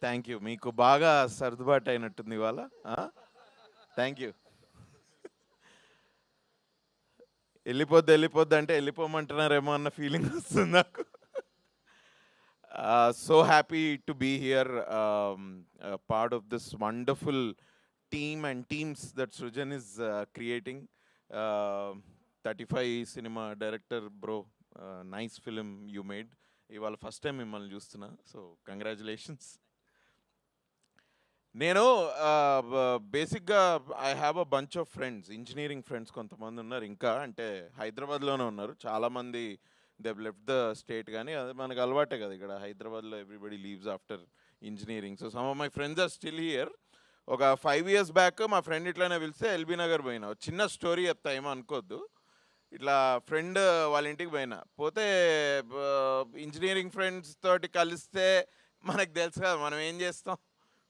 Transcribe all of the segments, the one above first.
Thank you. మీకు బాగా సర్దుబాటు అయినట్టుంది ఇవాళ. Thank you. వెళ్ళిపోద్ది అంటే వెళ్ళిపోమంటున్నారేమో అన్న ఫీలింగ్ వస్తుంది నాకు. So happy to be here, part of this wonderful team and teams that Srujan is creating. 35 cinema director bro, nice film you made. ఇవాళ ఫస్ట్ టైం మిమ్మల్ని చూస్తున్నా, సో కంగ్రాచులేషన్స్. నేను బేసిక్గా I have a bunch of friends, engineering friends కొంతమంది ఉన్నారు, ఇంకా అంటే హైదరాబాద్లోనే ఉన్నారు. చాలామంది దే లెఫ్ట్ ద స్టేట్, కానీ అది మనకు అలవాటే కదా ఇక్కడ హైదరాబాద్లో, everybody leaves after engineering. So some of my friends are still here. ఒక 5 years బ్యాక్ మా ఫ్రెండ్ ఇట్లానే పిలిస్తే ఎల్బీ నగర్ పోయినా. చిన్న స్టోరీ చెప్తా, ఏమో అనుకోవద్దు. ఇట్లా ఫ్రెండ్ వాళ్ళ ఇంటికి పోయినా, పోతే ఇంజనీరింగ్ ఫ్రెండ్స్ తోటి కలిస్తే మనకు తెలుసు కదా మనం ఏం చేస్తాం,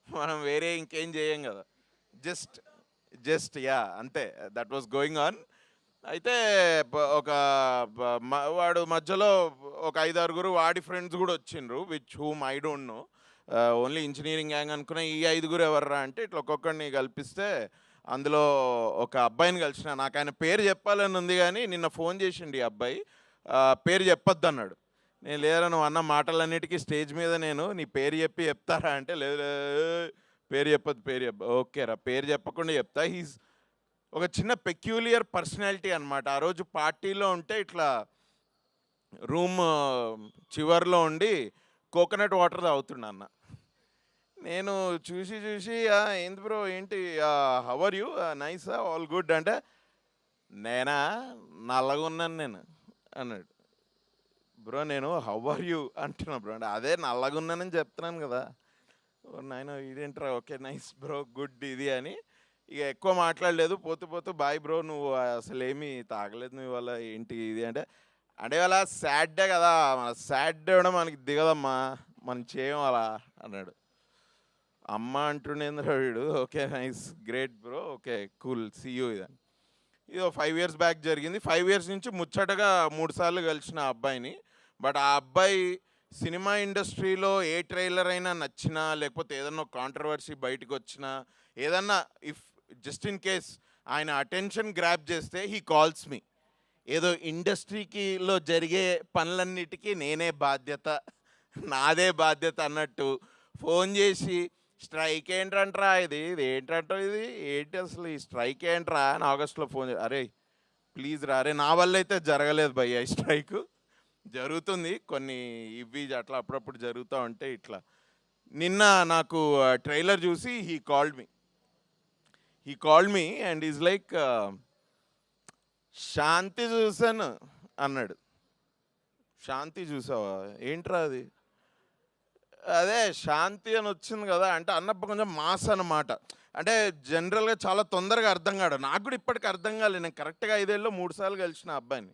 మనం వేరే ఇంకేం చేయం కదా. జస్ట్ జస్ట్ యా అంతే, దట్ వాస్ గోయింగ్ ఆన్. అయితే వాడు మధ్యలో ఒక 5-6 వాడి ఫ్రెండ్స్ కూడా వచ్చిండ్రు, which whom I don't know. Only engineering gang అనుకున్న. ఈ 5 ఎవర్రా అంటే ఇట్లా ఒక్కొక్కడిని కల్పిస్తే అందులో ఒక అబ్బాయిని కలిసిన. నాకు ఆయన పేరు చెప్పాలని ఉంది, కానీ నిన్న ఫోన్ చేసిండు ఈ అబ్బాయి, పేరు చెప్పొద్దు అన్నాడు. నేను లేదా నువ్వు అన్న మాటలన్నిటికీ స్టేజ్ మీద నేను నీ పేరు చెప్పి చెప్తారా అంటే, లేదు పేరు చెప్పొద్దు, పేరు ఓకే రా, పేరు చెప్పకుండా చెప్తా. హీస్ ఒక చిన్న పెక్యూలియర్ పర్సనాలిటీ అనమాట. ఆ రోజు పార్టీలో ఉంటే ఇట్లా రూమ్ చివర్లో ఉండి కోకోనట్ వాటర్ తాగుతుండ అన్న. నేను చూసి ఏంది బ్రో ఏంటి, how are you, nice, all good అంటే, నేనా నల్లగా ఉన్నాను నేను అన్నాడు. బ్రో నేను హౌ ఆర్ యూ అంటున్నా బ్రో అంటే, అదే నల్లగా ఉన్నానని చెప్తున్నాను కదా. నాయన ఇదేంట్రా, ఓకే నైస్ బ్రో గుడ్ ఇది అని ఇక ఎక్కువ మాట్లాడలేదు. పోతూ బాయ్ బ్రో, నువ్వు అసలు ఏమీ తాగలేదు నువ్వు ఇవాళ, ఏంటి ఇది అంటే, అంటే ఇవాళ సాడ్డే కదా, సాడ్డే కూడా మనకి దిగదమ్మా, మనం చేయం అలా అన్నాడు. అమ్మ అంటుండేంద్ర వీడు. Okay nice great bro, okay cool see you ఇదని. ఇది 5 years బ్యాక్ జరిగింది. 5 years నుంచి ముచ్చటగా 3 సార్లు కలిసిన ఆ అబ్బాయిని. బట్ ఆ అబ్బాయి సినిమా ఇండస్ట్రీలో ఏ ట్రైలర్ అయినా నచ్చినా, లేకపోతే ఏదన్నా కాంట్రవర్సీ బయటకు వచ్చినా, ఏదన్నా ఇఫ్ జస్ట్ ఇన్ కేస్ ఆయన అటెన్షన్ గ్రాప్ చేస్తే హీ కాల్స్ మీ. ఏదో ఇండస్ట్రీకిలో జరిగే పనులన్నిటికీ నేనే బాధ్యత, నాదే బాధ్యత అన్నట్టు ఫోన్ చేసి, స్ట్రైక్ ఏంటంట్రా, ఇది ఏంటంటో, ఇది ఏంటి అసలు ఈ స్ట్రైక్ ఏంట్రా అని ఆగస్టులో ఫోన్ అరే ప్లీజ్ రా, అరే నా వల్ల అయితే జరగలేదు భయ్య, ఈ స్ట్రైక్ జరుగుతుంది కొన్ని ఇవి అట్లా అప్పుడప్పుడు జరుగుతూ ఉంటే ఇట్లా. నిన్న నాకు ట్రైలర్ చూసి he called me and is like, Shanti చూసాను అన్నాడు. శాంతి చూసావా, ఏంట్రా అది, అదే శాంతి అని వచ్చింది కదా అంటే, అన్నప్పుడు కొంచెం మాస్ అన్నమాట. అంటే జనరల్గా చాలా తొందరగా అర్థం కాడు, నాకు కూడా ఇప్పటికి అర్థం కాలేదు. నేను కరెక్ట్గా 5 ఏళ్ళలో 3 సార్లు కలిసిన అబ్బాయిని.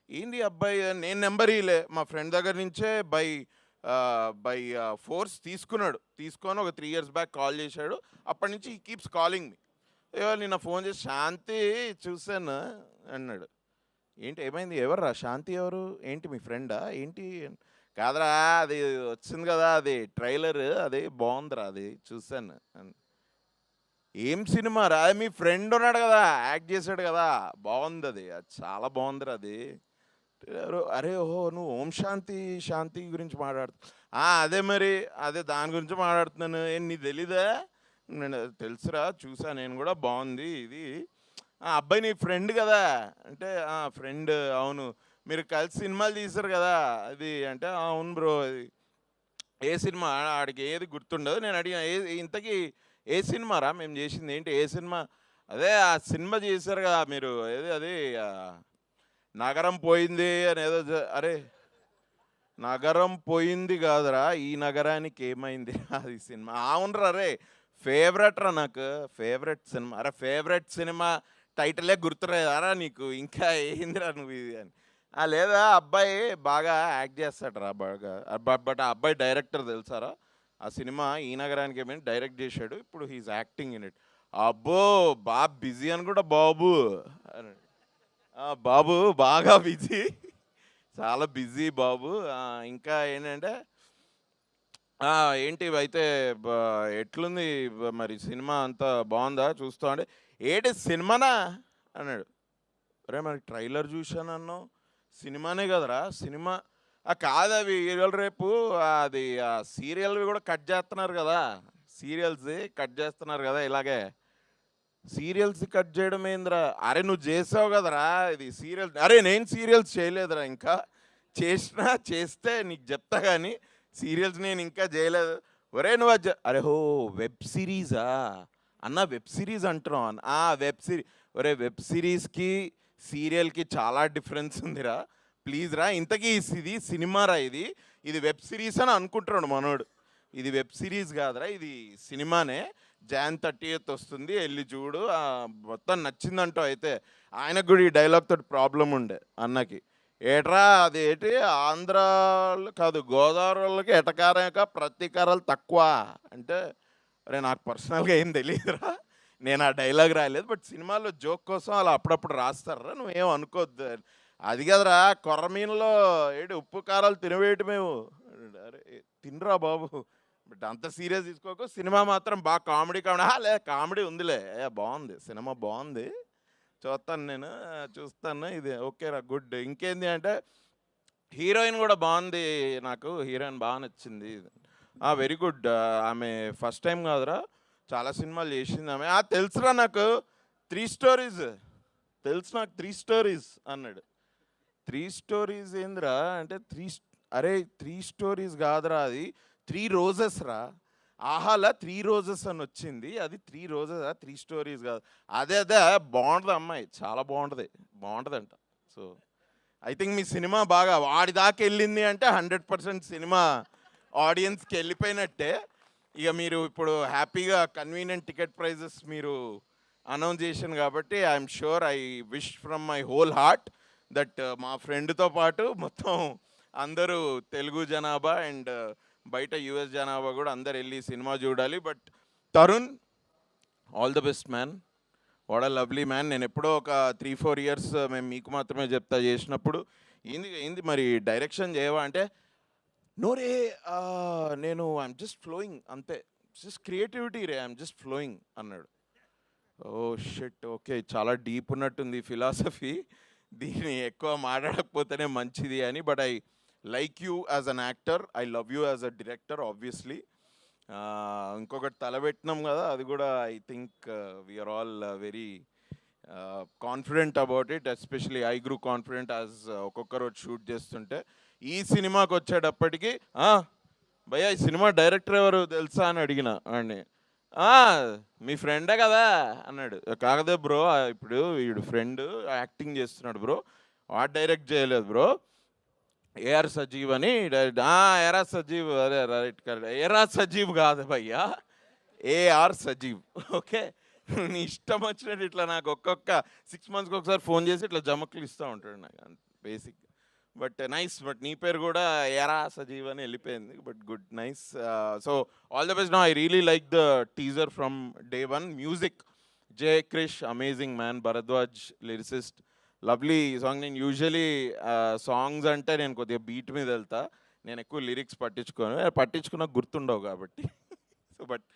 ఏంది అబ్బాయి, నేను నెంబర్ ఇలే మా ఫ్రెండ్ దగ్గర నుంచే బై ఫోర్స్ తీసుకొని ఒక 3 years బ్యాక్ కాల్ చేశాడు. అప్పటి నుంచి ఈ కీప్స్ కాలింగ్ మీ. నిన్న ఫోన్ చేసి శాంతి చూశాను అన్నాడు. ఏంటి ఏమైంది, ఎవర్రా శాంతి, ఎవరు ఏంటి మీ ఫ్రెండా ఏంటి, కాదరా అది వచ్చింది కదా, అది ట్రైలర్, అది బాగుందిరా, అది చూశాను. ఏం సినిమా రా, మీ ఫ్రెండ్ ఉన్నాడు కదా, యాక్ట్ చేశాడు కదా, బాగుంది అది చాలా బాగుందిరా అది. అరే ఓహో నువ్వు ఓం శాంతి గురించి మాట్లాడుతు, అదే మరి అదే దాని గురించి మాట్లాడుతున్నాను. ఏం నీ తెలీదా, నేను తెలుసురా చూసా నేను కూడా, బాగుంది ఇది. అబ్బాయి నీ ఫ్రెండ్ కదా అంటే, ఫ్రెండ్ అవును, మీరు కలిసి సినిమాలు తీశారు కదా అది అంటే, అవును బ్రో అది ఏ సినిమా, ఆడికి ఏది గుర్తుండదు. నేను అడిగిన ఇంతకీ ఏ సినిమా రా మేము చేసింది, ఏంటి ఏ సినిమా, అదే ఆ సినిమా చేశారు కదా మీరు, ఏది అది నగరం పోయింది అని ఏదో అరే నగరం పోయింది కాదురా, ఈ నగరానికి ఏమైంది అది సినిమా. అవునరా, అరే ఫేవరెట్ రా, నాకు ఫేవరెట్ సినిమా. అరే ఫేవరెట్ సినిమా టైటిలే గుర్తురారా నీకు, ఇంకా ఏందిరా నువ్వు ఇది అని. లేదా అబ్బాయి బాగా యాక్ట్ చేస్తాడు రా బాగా, బట్ ఆ అబ్బాయి డైరెక్టర్ తెలుసారా, ఆ సినిమా ఈ నగరానికి ఏమైనా డైరెక్ట్ చేశాడు, ఇప్పుడు హీస్ యాక్టింగ్ ఇన్ ఇట్. అబ్బో బాగా బిజీ అని కూడా బాబు బాబు బాగా బిజీ, చాలా బిజీ బాబు. ఇంకా ఏంటంటే ఆ! ఏంటి అయితే బ ఎట్లుంది మరి సినిమా అంతా బావుందా చూస్తా అంటే, "ఏటి సినిమానా?" అన్నాడు. "ఒరేయ్! మరి ట్రైలర్ చూశానన్నావు. సినిమానే కదరా! సినిమా" కాదవి ఇవాళ రేపు అది సీరియల్‌వి కూడా కట్ చేస్తున్నారు కదా! సీరియల్స్‌ది కట్ చేస్తున్నారు కదా! ఇలాగే. సీరియల్స్ కట్ చేయడం ఏందిరా? అరె! నువ్వు చేసావు కదరా! ఇది సీరియల్ అరె! నేను సీరియల్స్ చేయలేదురా ఇంకా. చేసినా చేస్తే నీకు చెప్తా గానీ, సీరియల్స్ నేను ఇంకా చేయలేదు. ఒరేయ్! నువ్వు అది అరె! ఓహ్! వెబ్ సీరీసా? అన్న వెబ్ సీరీస్ అంటున్నావా అన్న? ఆ! వెబ్ సీరీ ఒరేయ్! వెబ్ సీరీస్‌కి, సీరియల్‌కి చాలా డిఫరెన్స్ ఉందిరా. ప్లీజ్ రా ఇంతకీ ఇది సినిమారా ఇది. ఇది వెబ్ సీరీస్ అని అనుకుంటున్నాడు మనోడు. ఇది వెబ్ సీరీస్ కాదురా ఇది సినిమానే. జాన్ 30థ్ వస్తుంది ఎళ్లి చూడు. మొత్తం నచ్చిందంటావు అయితే. ఆయనకు కూడా ఈ డైలాగ్ తోటి ప్రాబ్లమ్ ఉండే అన్నకి. ఏట్రా అదేటి ఆంధ్రాలో కాదు గోదావరోళ్ళకి ఎటకారక ప్రతీకారాలు తక్కువ అంటే, అరే నాకు పర్సనల్‌గా ఏం తెలీదురా. నేను ఆ డైలాగ్ రాయలేదు. బట్ సినిమాలో జోక్ కోసం అలా అప్పుడప్పుడు రాస్తార్రా నువ్వేం అనుకోద్దు. అది కాదురా కొర్రమీనులో ఏటి ఉప్పు కారాలు తినవేయటమేవు. అరే తినరా బాబు. బట్ అంత సీరియస్ తీసుకోకు. సినిమా మాత్రం బాగా కామెడీ కామెడీ లే కామెడీ ఉందిలే. బావుంది. సినిమా బావుంది. చూస్తాను నేను. చూస్తాను. ఇది ఓకేరా గుడ్. ఇంకేంది అంటే హీరోయిన్ గూడా బావుంది నాకు. హీరోయిన్ బా నచ్చింది. Very good. ఆమె ఫస్ట్ టైమ్ గాదురా! చాలా సినిమాలు జేషిందామె. తెలుసురా నాకు 'త్రీ స్టోరీస్' తెలుసు నాకు 'త్రీ స్టోరీస్' అన్నాడు. 'త్రీ స్టోరీస్' ఏందిరా అంటే అరేయ్! 'త్రీ స్టోరీస్' గాదురా అది 'త్రీ రోజెస్' రా. 'ఆహా'ల 'త్రీ రోజెస్' అనొచ్చింది. అది 'త్రీ రోజెసా' 'త్రీ స్టోరీస్' గాదు. అదే బావుంటది అమ్మాయి. చాలా బావుంటది. బావుంటదంట. సో ఐ థింక్ మీ సినిమా బాగా వాడి దాకా వెళ్ళింది అంటే 100% సినిమా ఆడియన్స్కి వెళ్ళిపోయినట్టే. ఇక మీరు ఇప్పుడు హ్యాపీగా కన్వీనియంట్ టికెట్ ప్రైజెస్ మీరు అనౌన్స్ చేశాను కాబట్టి I'm sure I wish from my whole heart that మా ఫ్రెండ్తో పాటు మొత్తం అందరూ తెలుగు జనాభా అండ్ బయట యుఎస్ జనాభా కూడా అందరు వెళ్ళి సినిమా చూడాలి. But Tarun, all the best man. What a lovely man. నేను ఎప్పుడో ఒక 3-4 ఇయర్స్ మేము మీకు మాత్రమే చెప్తా చేసినప్పుడు, ఏంది ఏంది మరి డైరెక్షన్ చేయవా అంటే, నో రే నేను ఐఎమ్ జస్ట్ ఫ్లోయింగ్ అంతే. జస్ట్ క్రియేటివిటీ రే ఐఎమ్ జస్ట్ ఫ్లోయింగ్ అన్నాడు. ఓ షిట్ ఓకే చాలా డీప్ ఉన్నట్టుంది ఫిలాసఫీ. దీన్ని ఎక్కువ మాట్లాడకపోతేనే మంచిది అని. But I like you as an actor, I love you as a director obviously. ఇంకొకటి తలపెట్టినాం కదా అది కూడా I think we're all very confident about it. Especially I grew confident as ఒక్కొక్క రోజు షూట్ చేస్తుంటే. ఈ సినిమాకి వచ్చేటప్పటికి భయ్యా ఈ సినిమా డైరెక్టర్ ఎవరు తెలుసా అని అడిగిన వాడిని. "ఆ, మీ ఫ్రెండే కదా అన్నాడు. కాకదే బ్రో ఇప్పుడు వీడు ఫ్రెండ్ యాక్టింగ్ చేస్తున్నాడు బ్రో, వాడు డైరెక్ట్ చేయలేదు బ్రో, ఏఆర్ సజీవ్ అని డైరెక్ట్ ఏఆర్ సజీవ్ అదే రైట్ కరెక్ట్ ఏఆర్ సజీవ్ కాదు భయ్యా ఏఆర్ సజీవ్ ఓకే. నీ ఇష్టం వచ్చినట్టు ఇట్లా నాకు ఒక్కొక్క 6 monthsకి ఒకసారి ఫోన్ చేసి ఇట్లా జమకులు ఇస్తూ ఉంటాడు నాకు బేసిక్. But nice. బట్ నీ పేరు కూడా ఏరా సజీవ్ అని వెళ్ళిపోయింది. But good nice. So all the best. No I really like the teaser from day one. Music Jay Krish amazing man. Bharadwaj lyricist lovely song. నేను యూజువలీ సాంగ్స్ అంటే నేను కొద్దిగా బీట్ మీద వెళ్తా. నేను ఎక్కువ లిరిక్స్ పట్టించుకున్నా గుర్తుండవు కాబట్టి. So but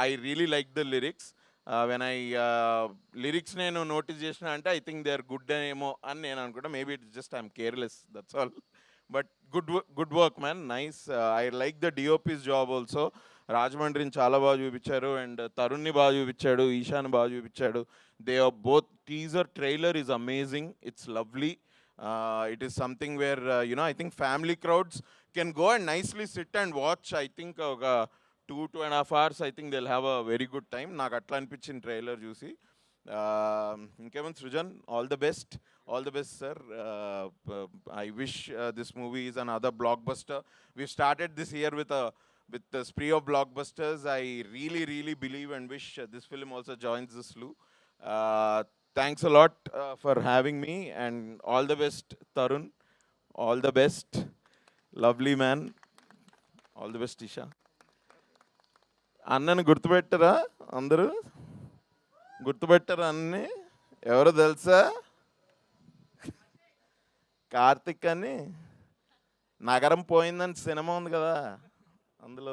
I really like the lyrics. When I lyrics నేను నోటీస్ చేసిన అంటే I think they are good ఏమో అని నేను అనుకుంటా. Maybe it's just I'm careless that's all. But good work man. Nice. I like the DOP's job also. రాజమండ్రిని చాలా బాగా చూపించారు అండ్ తరుణ్ని బాగా చూపించాడు, ఈశాన్ బాగా చూపించాడు. They are both. Teaser trailer is amazing. It's lovely. It is something where I think family crowds can go and nicely sit and watch. I think ఒక 2.5 hours I think they'll have a very good time. నాకు అట్లా అనిపించింది trailer చూసి. ఇంకేమైనా Srujan all the best. All the best sir. I wish this movie is another blockbuster. We started this year with the spree of blockbusters. I really believe and wish this film also joins the slew. Thanks a lot for having me and all the best Tarun. All the best. Lovely man. All the best Isha. అన్నని గుర్తుపెట్టరా అందరూ? గుర్తుపెట్టారా అన్ని? ఎవరో తెలుసా? కార్తిక్ అని నగరం పోయిందని cinema ఉంది కదా అందులో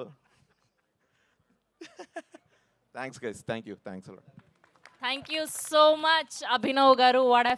thanks guys, thank you, thanks a lot. Thank you so much Abhinav garu. What a